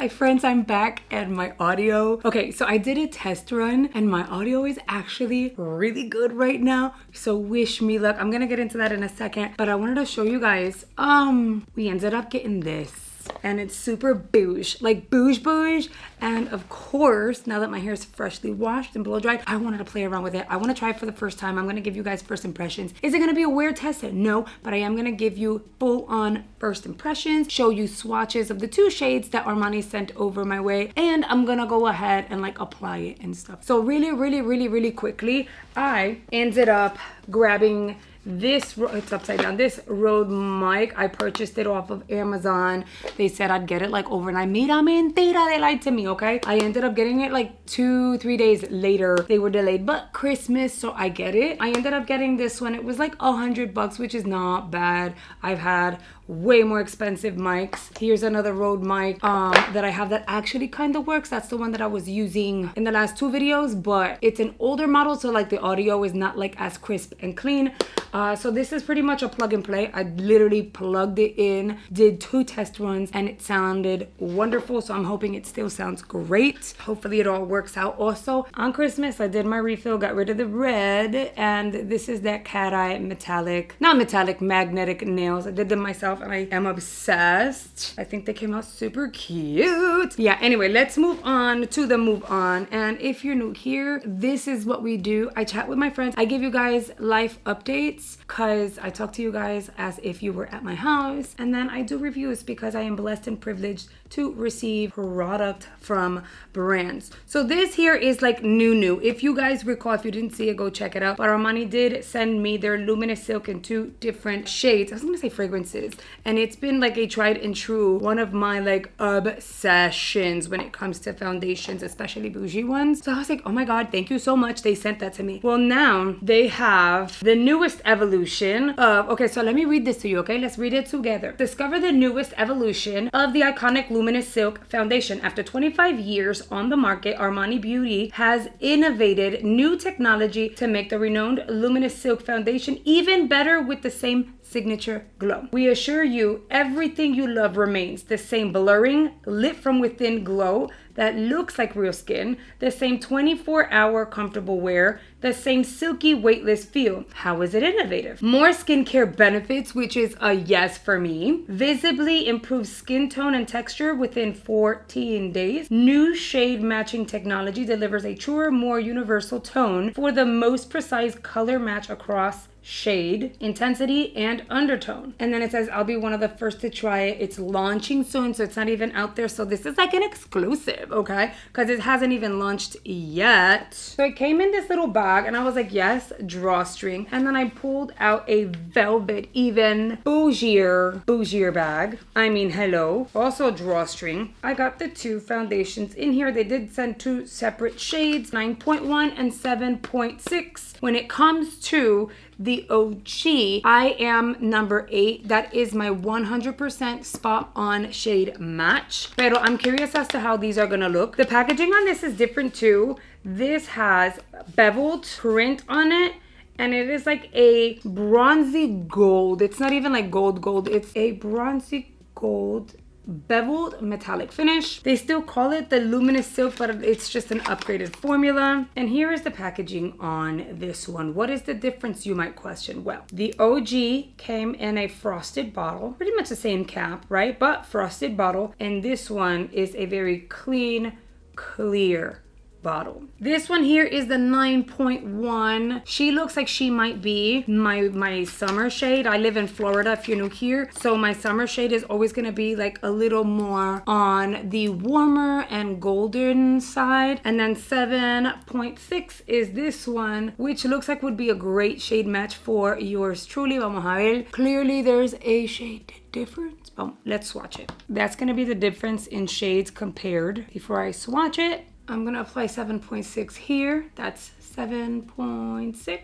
Hi friends, I'm back and my audio. Okay, so I did a test run and my audio is actually really good right now. So wish me luck. I'm gonna get into that in a second, but I wanted to show you guys, we ended up getting this. And it's super bouge, like bouge. And of course, now that my hair is freshly washed and blow dried, I wanted to play around with it. I want to try it for the first time. I'm going to give you guys first impressions. Is it going to be a weird test? No, but I am going to give you full on first impressions, show you swatches of the 2 shades that Armani sent over my way. And I'm going to go ahead and like apply it and stuff. So really quickly, I ended up grabbing this, it's upside down, this Rode mic. I purchased it off of Amazon. They said I'd get it like overnight. Mira mentira, they lied to me, okay? I ended up getting it like 2-3 days later. They were delayed, but Christmas, so I get it. I ended up getting this one. It was like $100, which is not bad. I've had way more expensive mics. Here's another Rode mic that I have that actually kind of works. That's the one that I was using in the last 2 videos, but it's an older model, so like the audio is not like as crisp and clean. So this is pretty much a plug and play. I literally plugged it in, did 2 test runs, and it sounded wonderful. So I'm hoping it still sounds great. Hopefully it all works out. Also, on Christmas, I did my refill, got rid of the red, and this is that cat eye magnetic nails. I did them myself and I am obsessed. I think they came out super cute. Yeah, anyway, let's move on to the move on. And if you're new here, this is what we do. I chat with my friends. I give you guys life updates because I talk to you guys as if you were at my house. And then I do reviews because I am blessed and privileged to receive product from brands. So this here is like new. If you guys recall, if you didn't see it, go check it out. But Armani did send me their Luminous Silk in 2 different shades. I was gonna say fragrances. And it's been like a tried and true, one of my like obsessions when it comes to foundations, especially bougie ones. So I was like, oh my God, thank you so much. They sent that to me. Well, now they have the newest evolution of, okay, so let me read this to you, okay? Let's read it together. Discover the newest evolution of the iconic Luminous Silk foundation. After 25 years on the market, Armani Beauty has innovated new technology to make the renowned Luminous Silk foundation even better with the same signature glow. We assure you everything you love remains. The same blurring, lit from within glow that looks like real skin, the same 24-hour comfortable wear, the same silky weightless feel. How is it innovative? More skincare benefits, which is a yes for me. Visibly improved skin tone and texture within 14 days. New shade matching technology delivers a truer, more universal tone for the most precise color match across shade, intensity, and undertone. And then it says, I'll be one of the first to try it. It's launching soon, so it's not even out there. So this is like an exclusive, okay? Because it hasn't even launched yet. So it came in this little bag, and I was like, yes, drawstring. And then I pulled out a velvet, even bougier bag. I mean, hello. Also a drawstring. I got the 2 foundations in here. They did send 2 separate shades, 9.1 and 7.6. When it comes to the OG, I am number 8. That is my 100% spot on shade match. Pero I'm curious as to how these are gonna look. The packaging on this is different too. This has beveled print on it, and it is like a bronzy gold. It's not even like gold. It's a bronzy gold beveled metallic finish. They still call it the Luminous Silk, but it's just an upgraded formula. And here is the packaging on this one. What is the difference, you might question? Well, the OG came in a frosted bottle, pretty much the same cap, right? But frosted bottle. And this one is a very clean, clear bottle. This one here is the 9.1. She looks like she might be my summer shade. I live in Florida if you're new here, so my summer shade is always going to be like a little more on the warmer and golden side. And then 7.6 is this one, which looks like would be a great shade match for yours truly. Vamos a ver. Clearly there's a shade difference. Let's swatch it. That's going to be the difference in shades compared. Before I swatch it, I'm gonna apply 7.6 here. That's 7.6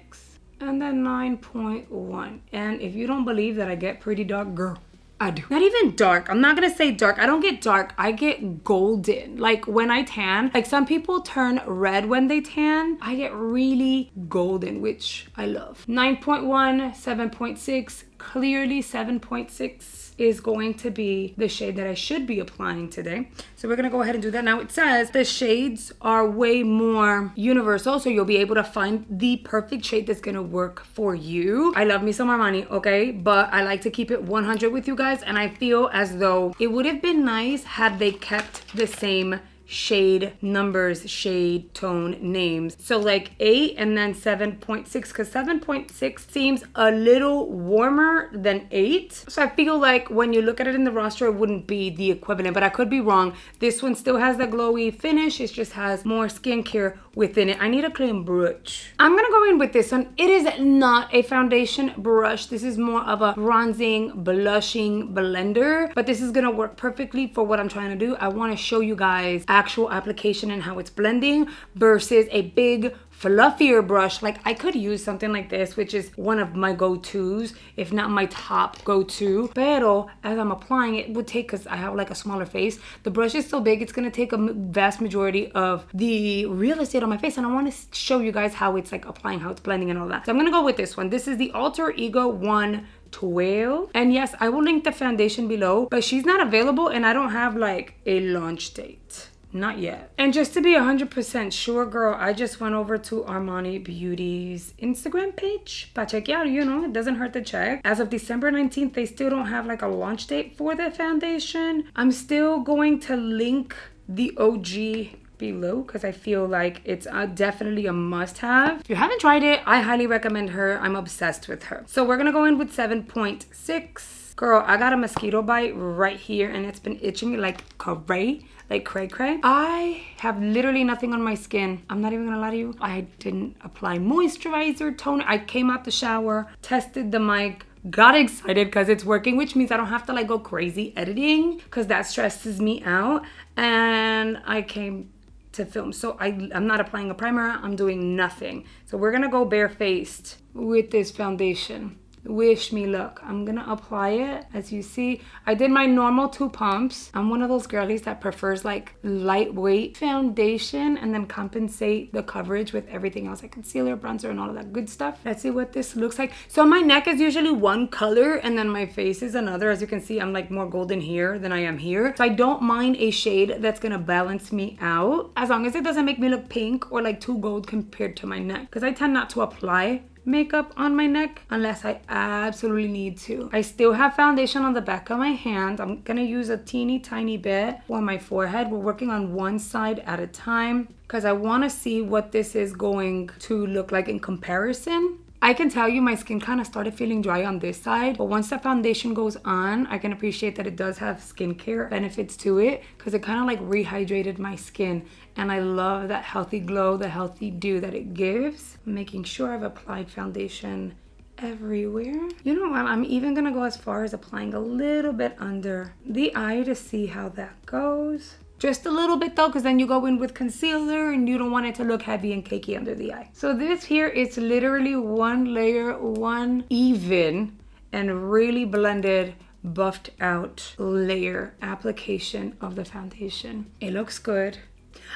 and then 9.1. And if you don't believe that I get pretty dark, girl, I do. Not even dark. I'm not gonna say dark. I don't get dark. I get golden. Like when I tan, like some people turn red when they tan. I get really golden, which I love. 9.1, 7.6, clearly 7.6 is going to be the shade that I should be applying today. So we're gonna go ahead and do that. Now it says the shades are way more universal, so you'll be able to find the perfect shade that's gonna work for you. I love me some Armani, okay? But I like to keep it 100 with you guys, and I feel as though it would have been nice had they kept the same shade numbers, shade tone names. So like 8 and then 7.6, because 7.6 seems a little warmer than 8. So I feel like when you look at it in the roster, it wouldn't be the equivalent, but I could be wrong. This one still has the glowy finish. It just has more skincare within it. I need a clean brush. I'm gonna go in with this one. It is not a foundation brush. This is more of a bronzing, blushing blender, but this is gonna work perfectly for what I'm trying to do. I wanna show you guys actual application and how it's blending versus a big fluffier brush. Like I could use something like this, which is one of my go-tos, if not my top go-to. Pero as I'm applying it, would take, because I have like a smaller face, the brush is so big, it's gonna take a vast majority of the real estate on my face, and I want to show you guys how it's like applying, how it's blending and all that. So I'm gonna go with this one. This is the Alter Ego 112, and yes, I will link the foundation below, but she's not available and I don't have like a launch date. Not yet. And just to be 100% sure, girl, I just went over to Armani Beauty's Instagram page. But check it out, you know, it doesn't hurt to check. As of December 19th, they still don't have like a launch date for the foundation. I'm still going to link the OG below because I feel like it's definitely a must-have. If you haven't tried it, I highly recommend her. I'm obsessed with her. So we're gonna go in with 7.6. Girl, I got a mosquito bite right here and it's been itching me like cray. Like cray. I have literally nothing on my skin. I'm not even gonna lie to you. I didn't apply moisturizer, toner. I came out the shower, tested the mic, got excited because it's working, which means I don't have to like go crazy editing because that stresses me out. And I came to film. So I'm not applying a primer. I'm doing nothing. So we're gonna go barefaced with this foundation. Wish me luck. I'm gonna apply it. As you see, I did my normal 2 pumps. I'm one of those girlies that prefers like lightweight foundation and then compensate the coverage with everything else, like concealer, bronzer, and all of that good stuff. Let's see what this looks like. So my neck is usually one color and then my face is another. As you can see, I'm like more golden here than I am here. So I don't mind a shade that's gonna balance me out as long as it doesn't make me look pink or like too gold compared to my neck, because I tend not to apply makeup on my neck unless I absolutely need to. I still have foundation on the back of my hand. I'm gonna use a teeny tiny bit for my forehead. We're working on one side at a time because I want to see what this is going to look like in comparison. I can tell you my skin kind of started feeling dry on this side, but once the foundation goes on, I can appreciate that it does have skincare benefits to it because it kind of like rehydrated my skin, and I love that healthy glow, the healthy dew that it gives. I'm making sure I've applied foundation everywhere. You know what? I'm even gonna go as far as applying a little bit under the eye to see how that goes. Just a little bit though, because then you go in with concealer and you don't want it to look heavy and cakey under the eye. So this here is literally one layer, one even and really blended, buffed out layer application of the foundation. It looks good.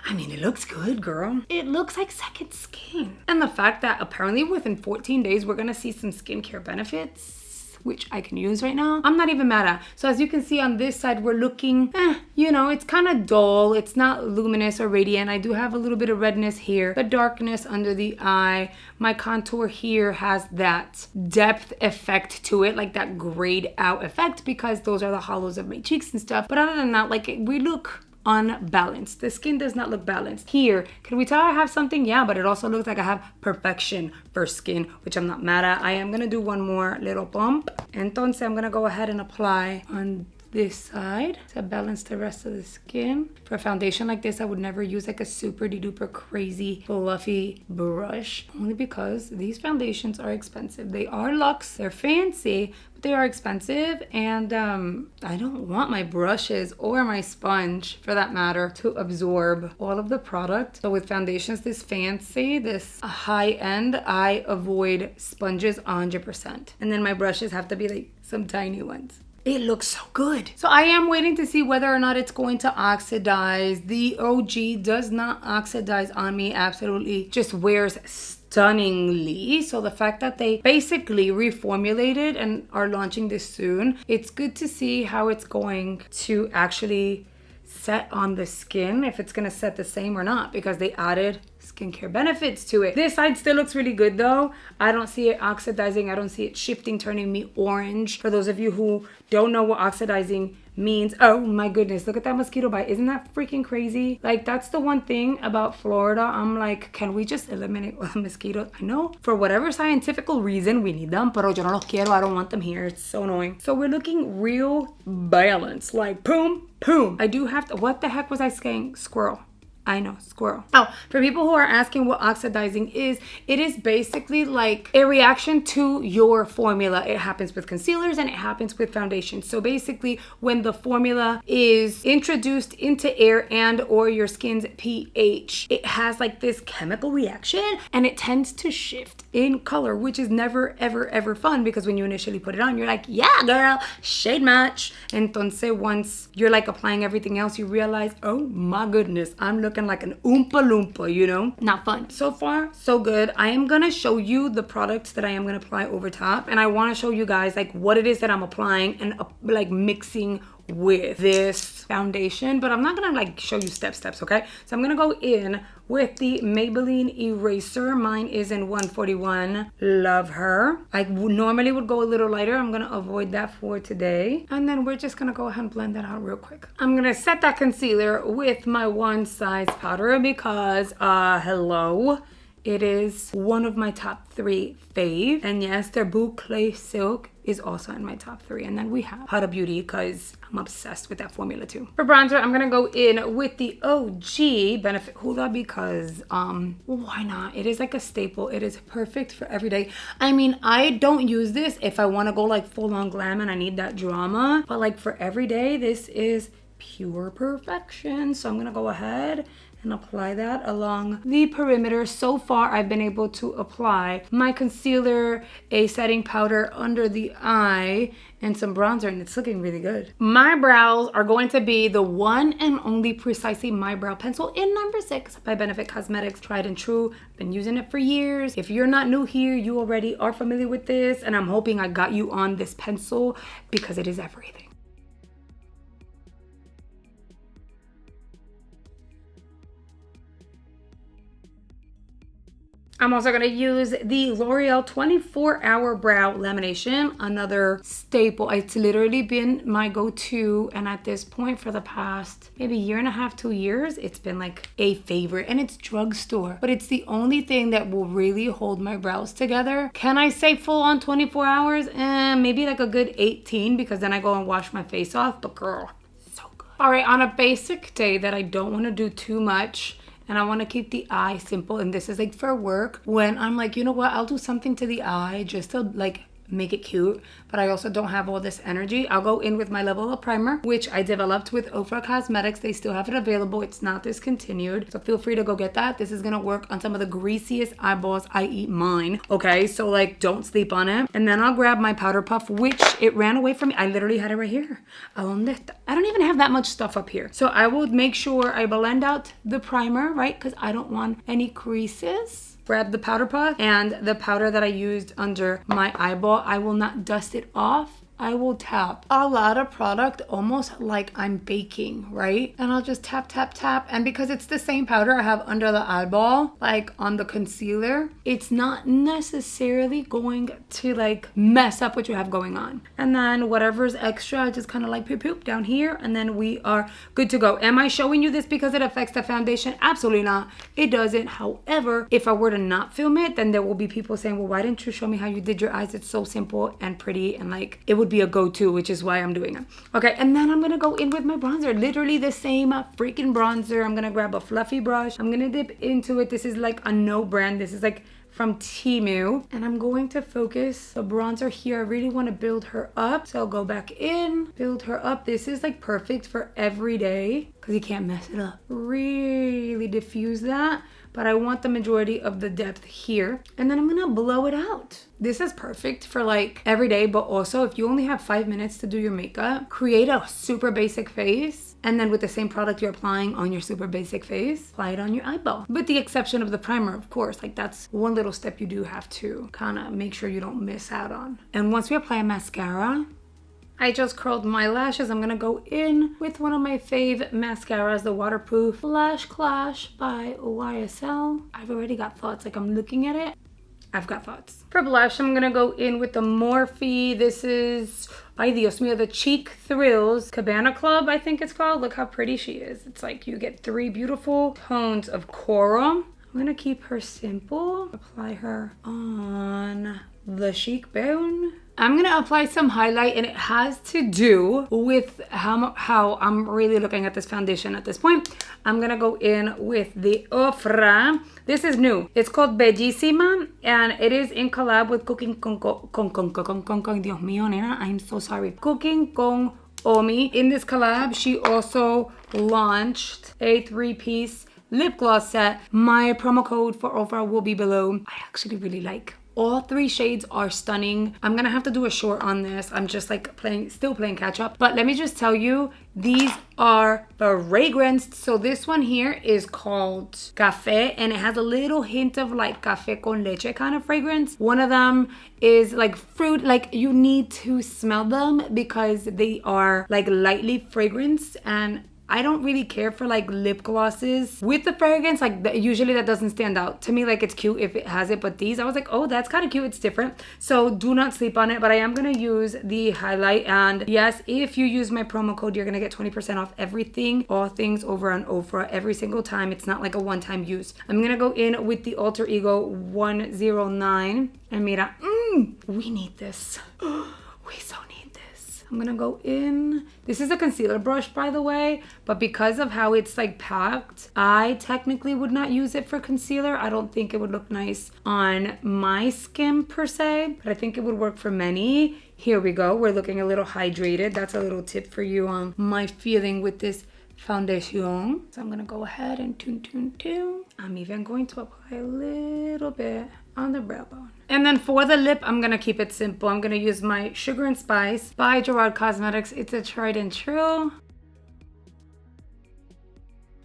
I mean, it looks good, girl. It looks like second skin. And the fact that apparently within 14 days, we're gonna see some skincare benefits, which I can use right now, I'm not even mad at. So as you can see on this side, we're looking, you know, it's kind of dull. It's not luminous or radiant. I do have a little bit of redness here, the darkness under the eye. My contour here has that depth effect to it, like that grayed out effect, because those are the hollows of my cheeks and stuff. But other than that, like we look unbalanced. The skin does not look balanced. Here, can we tell I have something? Yeah, but it also looks like I have perfection for skin, which I'm not mad at. I am gonna do one more little bump. Entonces, I'm gonna go ahead and apply on this side to balance the rest of the skin. For a foundation like this, I would never use like a super duper crazy fluffy brush, only because these foundations are expensive. They are luxe, they're fancy, but they are expensive, and I don't want my brushes or my sponge for that matter to absorb all of the product. So with foundations this fancy, this high end, I avoid sponges 100%, and then my brushes have to be like some tiny ones. It looks so good. So I am waiting to see whether or not it's going to oxidize. The OG does not oxidize on me. Absolutely just wears stunningly. So the fact that they basically reformulated and are launching this soon, it's good to see how it's going to actually set on the skin, if it's gonna set the same or not, because they added skincare benefits to it. This side still looks really good though. I don't see it oxidizing. I don't see it shifting, turning me orange. For those of you who don't know what oxidizing means, oh my goodness, look at that mosquito bite. Isn't that freaking crazy? Like, that's the one thing about Florida. I'm like, can we just eliminate all the mosquitoes? I know for whatever scientific reason we need them, pero yo no los quiero. I don't want them here. It's so annoying. So we're looking real balanced, like boom, boom. I do have to, what the heck was I saying? Squirrel. I know, squirrel. Oh, for people who are asking what oxidizing is, it is basically like a reaction to your formula. It happens with concealers and it happens with foundations. So basically, when the formula is introduced into air and or your skin's pH, it has like this chemical reaction and it tends to shift in color, which is never, ever, ever fun, because when you initially put it on, you're like, yeah, girl, shade match. Entonces, once you're like applying everything else, you realize, oh my goodness, I'm looking like an Oompa Loompa, you know? Not fun. So far, so good. I am gonna show you the products that I am gonna apply over top, and I wanna show you guys like what it is that I'm applying and like mixing with this foundation, but I'm not gonna like show you steps, okay? So I'm gonna go in with the Maybelline eraser. Mine is in 141. Love her. I normally would go a little lighter. I'm gonna avoid that for today. And then we're just gonna go ahead and blend that out real quick. I'm gonna set that concealer with my one size powder because, hello. It is one of my top 3 fave. And yes, their Boucle Silk is also in my top 3. And then we have Huda Beauty because I'm obsessed with that formula too. For bronzer, I'm gonna go in with the OG Benefit Huda because why not? It is like a staple. It is perfect for every day. I mean, I don't use this if I want to go like full on glam and I need that drama. But like for every day, this is pure perfection. So I'm gonna go ahead and apply that along the perimeter. So far, I've been able to apply my concealer, a setting powder under the eye, and some bronzer, and it's looking really good. My brows are going to be the one and only Precisely My Brow Pencil in number 6 by Benefit Cosmetics. Tried and true. Been using it for years. If you're not new here, you already are familiar with this, and I'm hoping I got you on this pencil because it is everything. I'm also gonna use the L'Oreal 24-Hour Brow Lamination, another staple. It's literally been my go-to, and at this point for the past maybe 1.5 to 2 years, it's been like a favorite, and it's drugstore. But it's the only thing that will really hold my brows together. Can I say full on 24 hours? Maybe like a good 18, because then I go and wash my face off, but girl, so good. All right, on a basic day that I don't wanna do too much, and I want to keep the eye simple, and this is like for work, when I'm like, you know what, I'll do something to the eye just to like make it cute, but I also don't have all this energy. I'll go in with my Level Up Primer, which I developed with Ofra Cosmetics. They still have it available. It's not discontinued, so feel free to go get that. This is gonna work on some of the greasiest eyeballs, i.e. mine. Okay, so like don't sleep on it. And then I'll grab my powder puff, which it ran away from me. I literally had it right here. I don't even have that much stuff up here. So I will make sure I blend out the primer, right? Because I don't want any creases. Grab the powder puff and the powder that I used under my eyeball. I will not dust it off. I will tap a lot of product almost like I'm baking, right? And I'll just tap, tap, tap. And because it's the same powder I have under the eyeball, like on the concealer, it's not necessarily going to like mess up what you have going on. And then whatever's extra, I just kind of like poop poop down here, and then we are good to go. Am I showing you this because it affects the foundation? Absolutely not. It doesn't. However, if I were to not film it, then there will be people saying, well, why didn't you show me how you did your eyes? It's so simple and pretty, and like it would be a go-to, which is why I'm doing it. Okay, and then I'm gonna go in with my bronzer, literally the same freaking bronzer. I'm gonna grab a fluffy brush. I'm gonna dip into it. This is like a no brand. This is like from Temu. And I'm going to focus the bronzer here. I really want to build her up. So I'll go back in, build her up. This is like perfect for every day because you can't mess it up. Really diffuse that. But I want the majority of the depth here. And then I'm gonna blow it out. This is perfect for like every day, but also if you only have 5 minutes to do your makeup, create a super basic face. And then with the same product you're applying on your super basic face, apply it on your eyeball. With the exception of the primer, of course. Like that's one little step you do have to kind of make sure you don't miss out on. And once we apply a mascara, I just curled my lashes. I'm gonna go in with one of my fave mascaras, the Waterproof Lash Clash by YSL. I've already got thoughts, like I'm looking at it. I've got thoughts. For blush, I'm gonna go in with the Morphe. This is, ay Dios mío, the Cheek Thrills Cabana Club, I think it's called. Look how pretty she is. It's like you get 3 beautiful tones of coral. I'm gonna keep her simple. Apply her on the cheekbone. I'm gonna apply some highlight, and it has to do with how I'm really looking at this foundation at this point. I'm gonna go in with the Ofra. This is new. It's called Bellissima, and it is in collab with Cooking con Dios mío, nena, I'm so sorry. Cooking con Omi. In this collab, she also launched a 3-piece lip gloss set. My promo code for Ofra will be below. I actually really like. All 3 shades are stunning. I'm gonna have to do a short on this. I'm just like still playing catch up. But let me just tell you, these are fragranced. So this one here is called Café, and it has a little hint of like café con leche kind of fragrance. One of them is like fruit, like you need to smell them because they are like lightly fragranced, and I don't really care for like lip glosses with the fragrance. Like usually that doesn't stand out to me. Like it's cute if it has it, but these I was like, oh, that's kind of cute. It's different. So do not sleep on it. But I am gonna use the highlight, and yes, if you use my promo code, you're gonna get 20% off everything, all things over on Ofra every single time. It's not like a one-time use. I'm gonna go in with the Alter Ego 109, and mira, we need this. We so need this. I'm gonna go in. This is a concealer brush, by the way, but because of how it's like packed, I technically would not use it for concealer. I don't think it would look nice on my skin per se, but I think it would work for many. Here we go. We're looking a little hydrated. That's a little tip for you on my feeling with this foundation. So I'm gonna go ahead and tune. I'm even going to apply a little bit on the brow bone. And then for the lip, I'm gonna keep it simple. I'm gonna use my Sugar and Spice by Gerard Cosmetics. It's a tried and true.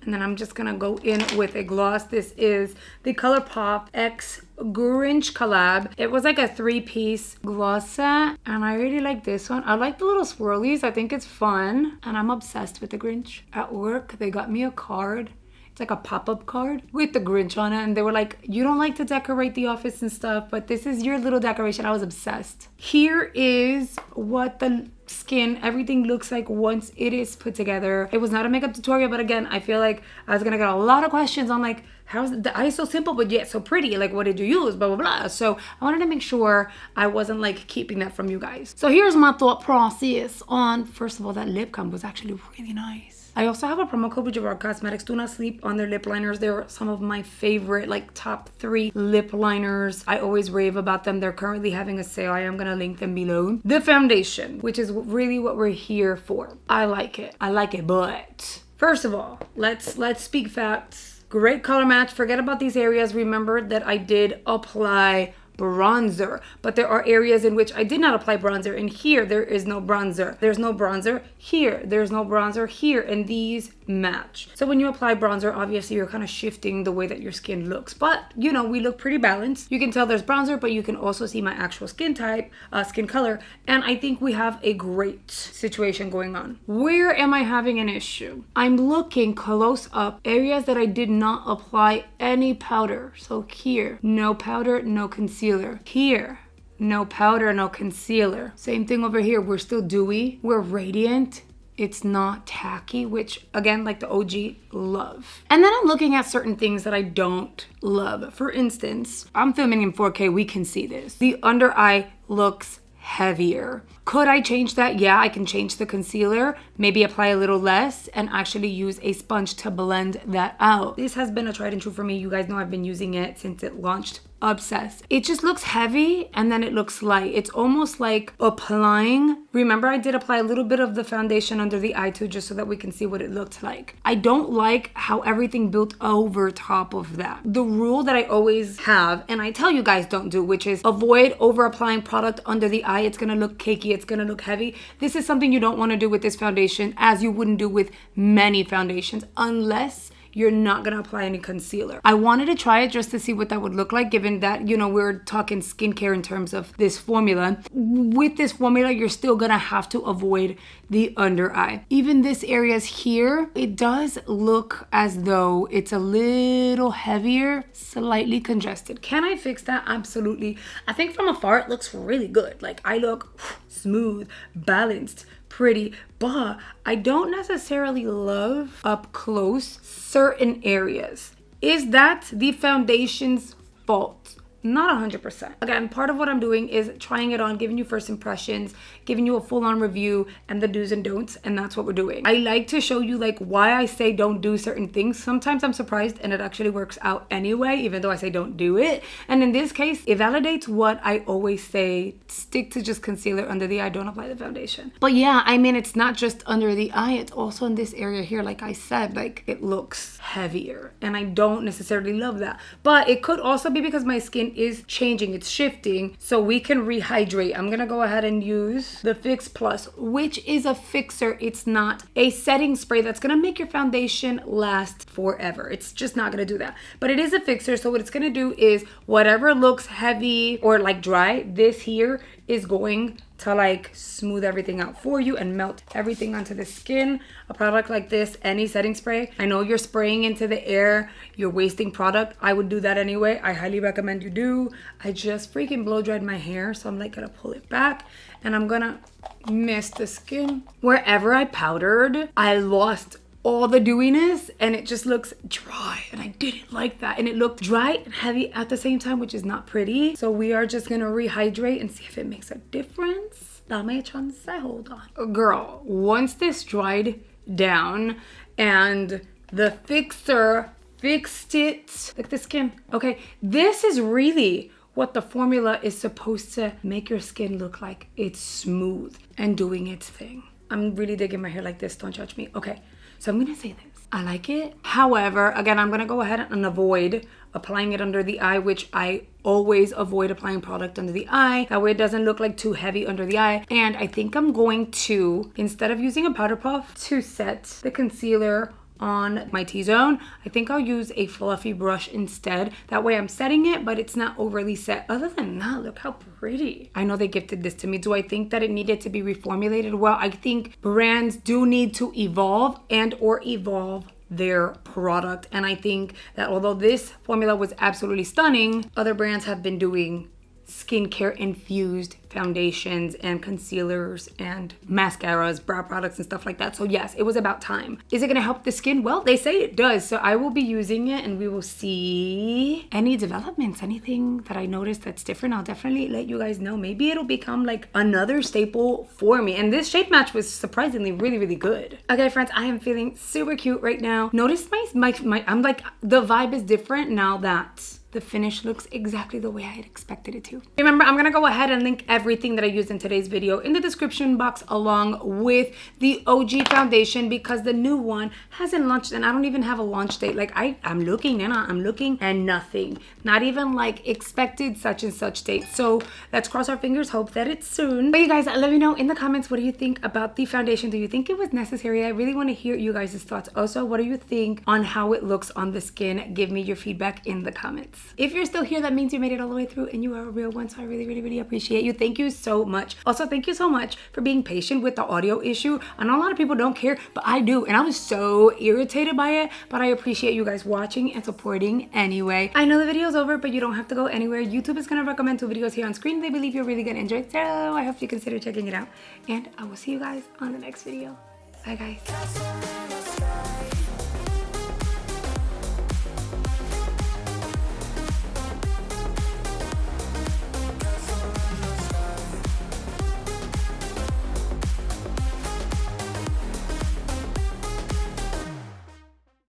And then I'm just gonna go in with a gloss. This is the ColourPop X Grinch collab. It was like a 3-piece gloss set, and I really like this one. I like the little swirlies. I think it's fun, and I'm obsessed with the Grinch. At work, they got me a card. It's like a pop-up card with the Grinch on it, and they were like, you don't like to decorate the office and stuff, but this is your little decoration. I was obsessed. Here is what the skin, everything looks like once it is put together. It was not a makeup tutorial, but again, I feel like I was gonna get a lot of questions on like, how's the eye so simple but yet so pretty? Like, what did you use? Blah, blah, blah. So I wanted to make sure I wasn't like keeping that from you guys. So here's my thought process on, first of all, that lip comp was actually really nice. I also have a promo code with Gerard Cosmetics. Do not sleep on their lip liners. They're some of my favorite, like top 3 lip liners. I always rave about them. They're currently having a sale. I am gonna link them below. The foundation, which is really what we're here for. I like it, but first of all, let's speak facts. Great color match. Forget about these areas. Remember that I did apply bronzer, but there are areas in which I did not apply bronzer, and here there is no bronzer. There's no bronzer here. There's no bronzer here, and these match. So when you apply bronzer, obviously you're kind of shifting the way that your skin looks, but you know, we look pretty balanced. You can tell there's bronzer, but you can also see my actual skin type, skin color, and I think we have a great situation going on. Where am I having an issue? I'm looking close up areas that I did not apply any powder. So here, no powder, no concealer. Here, no powder, no concealer. Same thing over here. We're still dewy. We're radiant. It's not tacky, which again, like the OG, love. And then I'm looking at certain things that I don't love. For instance, I'm filming in 4K. We can see this. The under eye looks heavier. Could I change that? Yeah, I can change the concealer, maybe apply a little less, and actually use a sponge to blend that out. This has been a tried and true for me. You guys know I've been using it since it launched. Obsessed. It just looks heavy and then it looks light. It's almost like applying. Remember, I did apply a little bit of the foundation under the eye too, just so that we can see what it looked like. I don't like how everything built over top of that. The rule that I always have, and I tell you guys don't do, which is avoid over applying product under the eye. It's gonna look cakey, it's gonna look heavy. This is something you don't want to do with this foundation, as you wouldn't do with many foundations, unless you're not gonna apply any concealer. I wanted to try it just to see what that would look like, given that, you know, we're talking skincare in terms of this formula. With this formula, you're still gonna have to avoid the under eye. Even this areas here, it does look as though it's a little heavier, slightly congested. Can I fix that? Absolutely. I think from afar, it looks really good. Like, I look smooth, balanced, pretty, but I don't necessarily love up close certain areas. Is that the foundation's fault? Not 100%. Again, part of what I'm doing is trying it on, giving you first impressions, giving you a full-on review and the do's and don'ts, and that's what we're doing. I like to show you like why I say don't do certain things. Sometimes I'm surprised and it actually works out anyway, even though I say don't do it. And in this case, it validates what I always say: stick to just concealer under the eye, don't apply the foundation. But yeah, I mean, it's not just under the eye, it's also in this area here. Like I said, like it looks heavier and I don't necessarily love that. But it could also be because my skin is changing, it's shifting, so we can rehydrate. I'm gonna go ahead and use the Fix Plus, which is a fixer. It's not a setting spray that's gonna make your foundation last forever. It's just not gonna do that. But it is a fixer, so what it's gonna do is whatever looks heavy or like dry, this here is going to like smooth everything out for you and melt everything onto the skin. A product like this, any setting spray, I know you're spraying into the air, you're wasting product. I would do that anyway. I highly recommend you do. I just freaking blow dried my hair, so I'm like gonna pull it back and I'm gonna mist the skin. Wherever I powdered, I lost all the dewiness and it just looks dry, and I didn't like that. And it looked dry and heavy at the same time, which is not pretty. So we are just gonna rehydrate and see if it makes a difference. Dame chance, hold on. Girl, once this dried down and the fixer fixed it, like the skin, okay, this is really what the formula is supposed to make your skin look like. It's smooth and doing its thing. I'm really digging my hair like this, don't judge me. Okay, so I'm gonna say this, I like it. However, again, I'm gonna go ahead and avoid applying it under the eye, which I always avoid applying product under the eye. That way it doesn't look like too heavy under the eye. And I think I'm going to, instead of using a powder puff to set the concealer on my T-zone, I think I'll use a fluffy brush instead. That way I'm setting it, but it's not overly set. Other than that, look how pretty. I know they gifted this to me. Do I think that it needed to be reformulated? Well, I think brands do need to evolve and or evolve their product. And I think that although this formula was absolutely stunning, other brands have been doing skincare infused foundations and concealers and mascaras, brow products and stuff like that. So yes, it was about time. Is it gonna help the skin? Well, they say it does. So I will be using it and we will see any developments, anything that I noticed that's different. I'll definitely let you guys know. Maybe it'll become like another staple for me. And this shade match was surprisingly really, really good. Okay, friends, I am feeling super cute right now. Notice my I'm like, the vibe is different now that the finish looks exactly the way I had expected it to. Remember, I'm gonna go ahead and link everything that I used in today's video in the description box, along with the OG foundation, because the new one hasn't launched and I don't even have a launch date. Like I'm looking and nothing, not even like expected such and such date. So let's cross our fingers, hope that it's soon. But you guys, let me know in the comments, what do you think about the foundation? Do you think it was necessary? I really want to hear you guys' thoughts. Also, what do you think on how it looks on the skin? Give me your feedback in the comments. If you're still here, that means you made it all the way through and you are a real one. So I really, really, really appreciate you. Thank you so much. Also, thank you so much for being patient with the audio issue. I know a lot of people don't care, but I do. And I was so irritated by it, but I appreciate you guys watching and supporting anyway. I know the video's over, but you don't have to go anywhere. YouTube is going to recommend 2 videos here on screen they believe you're really going to enjoy. So I hope you consider checking it out. And I will see you guys on the next video. Bye, guys.